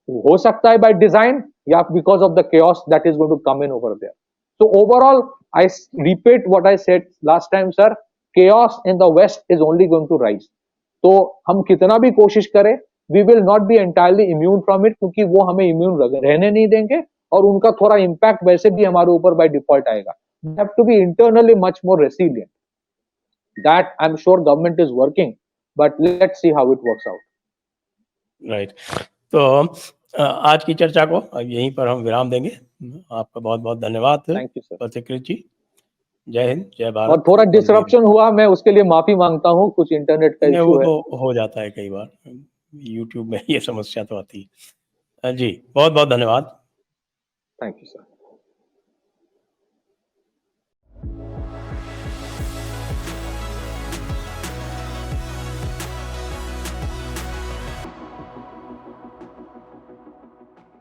S2: हो सकता है by design या because of the chaos that is going to come in over there. So overall, I repeat what I said last time, sir, chaos in the West is only going to rise. तो हम कितना भी कोशिश करें, we will not be entirely immune from it, क्योंकि वो हमें immune रहने नहीं देंगे, और उनका थोड़ा impact वैसे भी हमारे ऊपर by default आएगा। We have to be internally much more resilient. That I'm sure government is working, but let's see how it works out.
S1: Right. तो आज की चर्चा को अब यहीं पर हम विराम देंगे। आपका बहुत बहुत धन्यवाद
S2: थैंक यू सर।
S1: पथिकृत जी। जय हिंद, जय भारत।
S2: और थोड़ा डिसरप्शन हुआ, मैं उसके लिए माफी मांगता हूँ, कुछ इंटरनेट का इशू है।
S1: वो तो हो जाता है कई बार, यूट्यूब में ये समस्या तो आती है। जी बहुत बहुत धन्यवाद।
S2: Thank you sir.